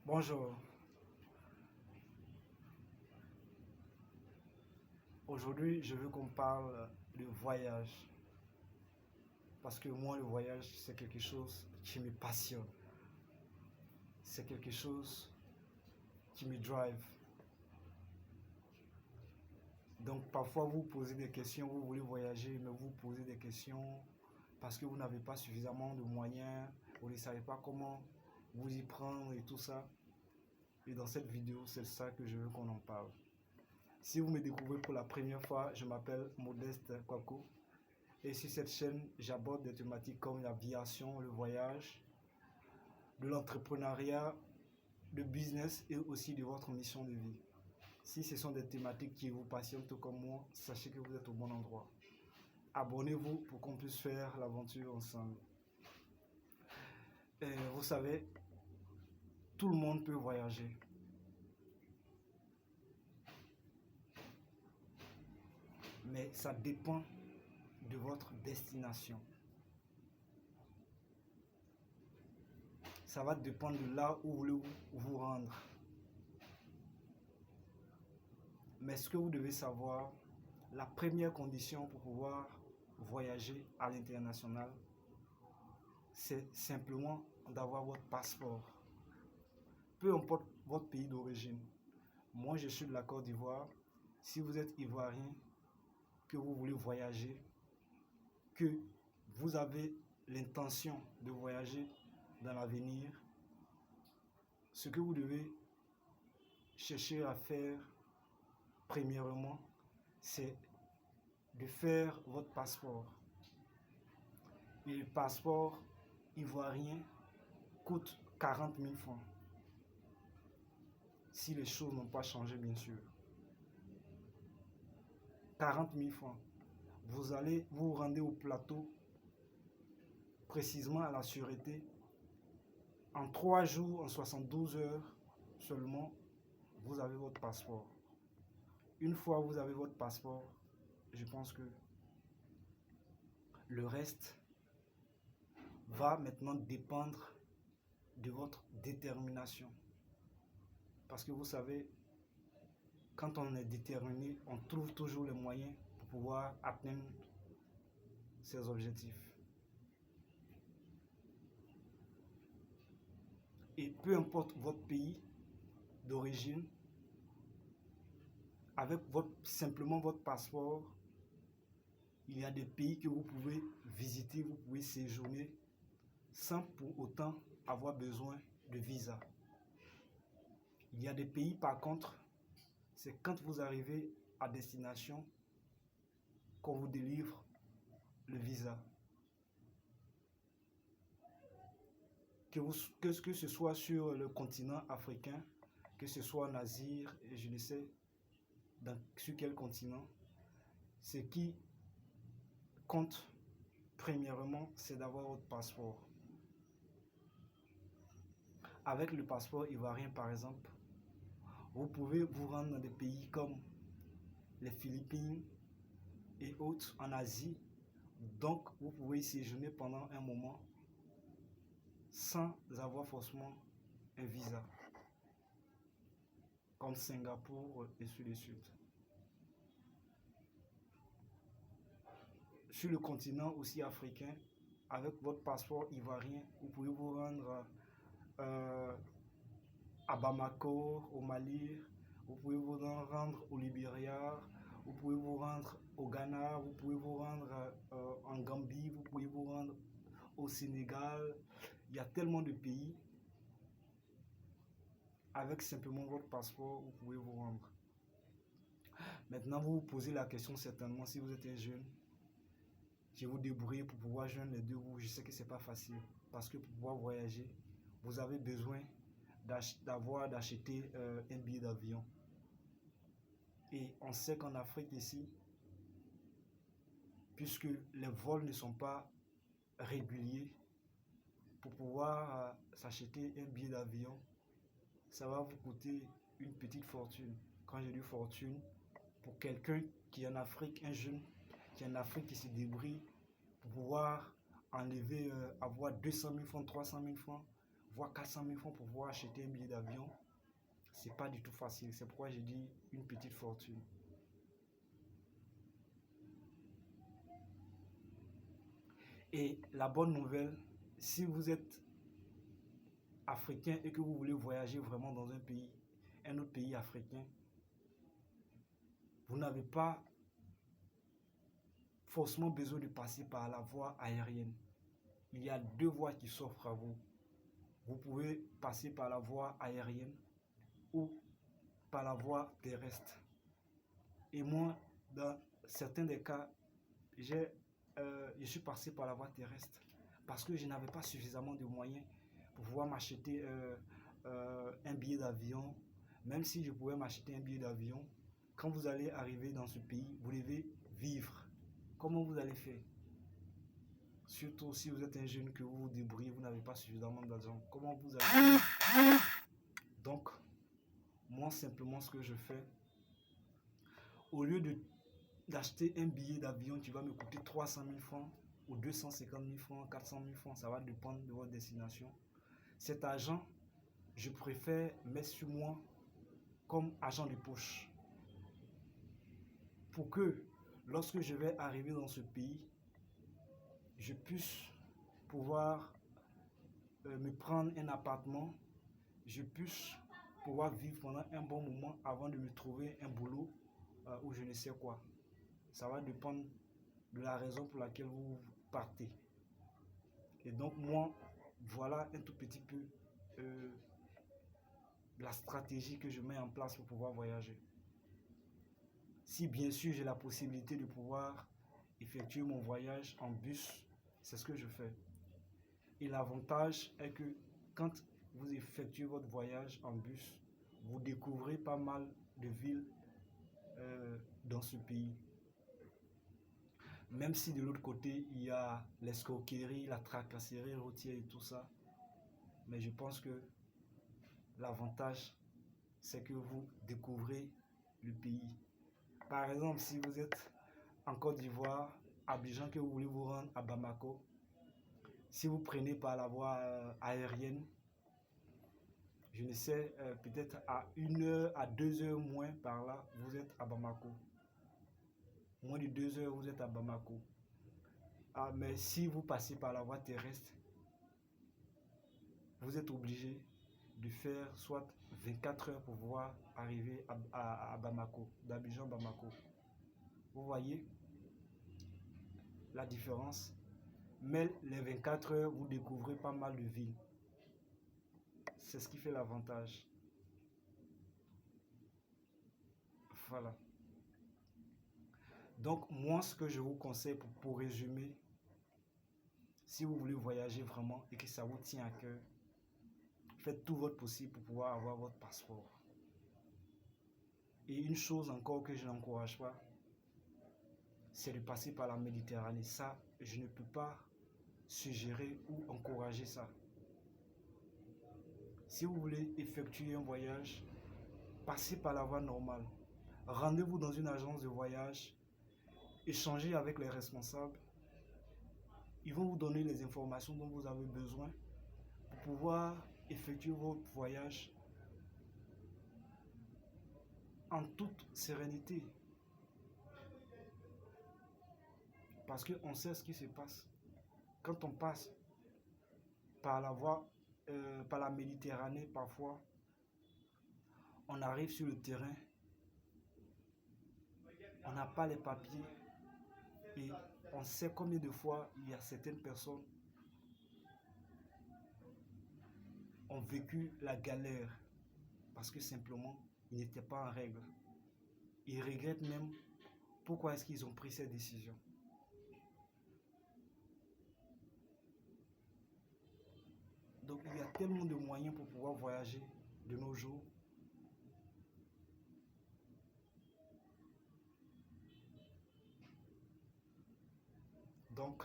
Bonjour, aujourd'hui je veux qu'on parle de voyage parce que moi le voyage c'est quelque chose qui me passionne, c'est quelque chose qui me drive. Donc parfois vous posez des questions, vous voulez voyager mais vous posez des questions parce que vous n'avez pas suffisamment de moyens, vous ne savez pas comment vous y prendre et tout ça. Et dans cette vidéo c'est ça que je veux qu'on en parle. Si vous me découvrez pour la première fois, je m'appelle Modeste Kwako. Et sur cette chaîne, j'aborde des thématiques comme l'aviation, le voyage, de l'entrepreneuriat, le business et aussi de votre mission de vie. Si ce sont des thématiques qui vous passionnent tout comme moi, sachez que vous êtes au bon endroit. Abonnez-vous pour qu'on puisse faire l'aventure ensemble. Et vous savez, tout le monde peut voyager. Mais ça dépend de votre destination. Ça va dépendre de là où vous voulez vous rendre. Mais ce que vous devez savoir, la première condition pour pouvoir voyager à l'international, c'est simplement d'avoir votre passeport. Peu importe votre pays d'origine. Moi, je suis de la Côte d'Ivoire. Si vous êtes ivoirien, que vous voulez voyager, que vous avez l'intention de voyager dans l'avenir, ce que vous devez chercher à faire, premièrement, c'est de faire votre passeport. Et le passeport ivoirien coûte 40 000 francs. Si les choses n'ont pas changé, bien sûr. 40 000 francs. Vous allez vous rendre au plateau, précisément à la sûreté. En 3 jours, en 72 heures seulement, vous avez votre passeport. Une fois vous avez votre passeport, je pense que le reste va maintenant dépendre de votre détermination. Parce que vous savez, quand on est déterminé, on trouve toujours les moyens pour pouvoir atteindre ses objectifs. Et peu importe votre pays d'origine, avec simplement votre passeport, il y a des pays que vous pouvez visiter, vous pouvez séjourner sans pour autant avoir besoin de visa. Il y a des pays par contre, c'est quand vous arrivez à destination qu'on vous délivre le visa. Que ce soit sur le continent africain, que ce soit en Asie, et je ne sais sur quel continent, ce qui compte premièrement, c'est d'avoir votre passeport. Avec le passeport ivoirien, par exemple, vous pouvez vous rendre dans des pays comme les Philippines et autres en Asie. Donc, vous pouvez y séjourner pendant un moment sans avoir forcément un visa, comme Singapour et sur le sud. Sur le continent aussi africain, avec votre passeport ivoirien, vous pouvez vous rendre à Bamako, au Mali, vous pouvez vous rendre au Libéria, vous pouvez vous rendre au Ghana, vous pouvez vous rendre en Gambie, vous pouvez vous rendre au Sénégal. Il y a tellement de pays. Avec simplement votre passeport, vous pouvez vous rendre. Maintenant, vous vous posez la question certainement si vous êtes un jeune, qui vous débrouillez pour pouvoir joindre les deux bouts. Je sais que ce n'est pas facile parce que pour pouvoir voyager, vous avez besoin d'acheter un billet d'avion. Et on sait qu'en Afrique ici, puisque les vols ne sont pas réguliers, pour pouvoir s'acheter un billet d'avion, ça va vous coûter une petite fortune. Quand j'ai dit fortune, pour quelqu'un qui est en Afrique, un jeune qui est en Afrique qui se débrouille pour pouvoir enlever, avoir 200 000 francs, 300 000 francs, voire 400 000 francs pour pouvoir acheter un billet d'avion, c'est pas du tout facile. C'est pourquoi j'ai dit une petite fortune. Et la bonne nouvelle, si vous êtes africain et que vous voulez voyager vraiment dans un autre pays africain, vous n'avez pas forcément besoin de passer par la voie aérienne. Il y a deux voies qui s'offrent à vous. Vous pouvez passer par la voie aérienne ou par la voie terrestre. Et moi, dans certains des cas, je suis passé par la voie terrestre parce que je n'avais pas suffisamment de moyens pour pouvoir m'acheter un billet d'avion. Même si je pouvais m'acheter un billet d'avion, quand vous allez arriver dans ce pays, vous devez vivre. Comment vous allez faire? Surtout si vous êtes un jeune que vous vous débrouillez, vous n'avez pas suffisamment d'argent. Comment vous allez faire? Donc, moi simplement ce que je fais, au lieu d'acheter un billet d'avion qui va me coûter 300 000 francs ou 250 000 francs, 400 000 francs, ça va dépendre de votre destination. Cet argent, je préfère mettre sur moi comme argent de poche pour que lorsque je vais arriver dans ce pays, je puisse pouvoir me prendre un appartement, je puisse pouvoir vivre pendant un bon moment avant de me trouver un boulot ou je ne sais quoi. Ça va dépendre de la raison pour laquelle vous partez. Et donc moi, voilà un tout petit peu la stratégie que je mets en place pour pouvoir voyager. Si bien sûr j'ai la possibilité de pouvoir effectuer mon voyage en bus, c'est ce que je fais. Et l'avantage est que quand vous effectuez votre voyage en bus, vous découvrez pas mal de villes dans ce pays. Même si de l'autre côté, il y a l'escroquerie, la tracasserie routière et tout ça. Mais je pense que l'avantage, c'est que vous découvrez le pays. Par exemple, si vous êtes en Côte d'Ivoire, Abidjan, que vous voulez vous rendre à Bamako, si vous prenez par la voie aérienne, je ne sais, peut-être à 1 heure, à 2 heures moins par là, vous êtes à Bamako. Moins de 2 heures, vous êtes à Bamako. Ah, mais si vous passez par la voie terrestre, vous êtes obligé de faire soit 24 heures pour pouvoir arriver à Bamako, d'Abidjan à Bamako. Vous voyez la différence? Mais les 24 heures, vous découvrez pas mal de villes. C'est ce qui fait l'avantage. Voilà. Donc, moi, ce que je vous conseille pour résumer, si vous voulez voyager vraiment et que ça vous tient à cœur, faites tout votre possible pour pouvoir avoir votre passeport. Et une chose encore que je n'encourage pas, c'est de passer par la Méditerranée. Ça, je ne peux pas suggérer ou encourager ça. Si vous voulez effectuer un voyage, passez par la voie normale. Rendez-vous dans une agence de voyage, échangez avec les responsables. Ils vont vous donner les informations dont vous avez besoin pour pouvoir effectuer votre voyage en toute sérénité. Parce qu'on sait ce qui se passe. Quand on passe par la voie, par la Méditerranée, parfois, on arrive sur le terrain, on n'a pas les papiers et on sait combien de fois il y a certaines personnes ont vécu la galère parce que simplement, ils n'étaient pas en règle. Ils regrettent même pourquoi est-ce qu'ils ont pris cette décision. Donc il y a tellement de moyens pour pouvoir voyager de nos jours. Donc,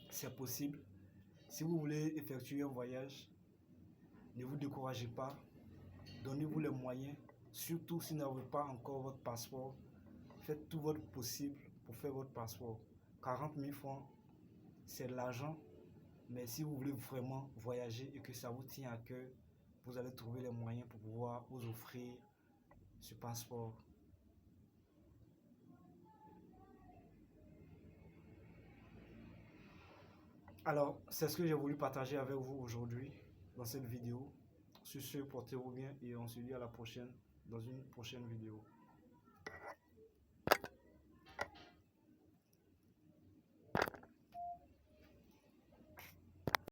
c'est possible. Si vous voulez effectuer un voyage, ne vous découragez pas. Donnez-vous les moyens. Surtout si vous n'avez pas encore votre passeport, faites tout votre possible pour faire votre passeport. 40 000 francs, c'est de l'argent. Mais si vous voulez vraiment voyager et que ça vous tient à cœur, vous allez trouver les moyens pour pouvoir vous offrir ce passeport. Alors, c'est ce que j'ai voulu partager avec vous aujourd'hui dans cette vidéo. Sur ce, portez-vous bien et on se dit à la prochaine dans une prochaine vidéo.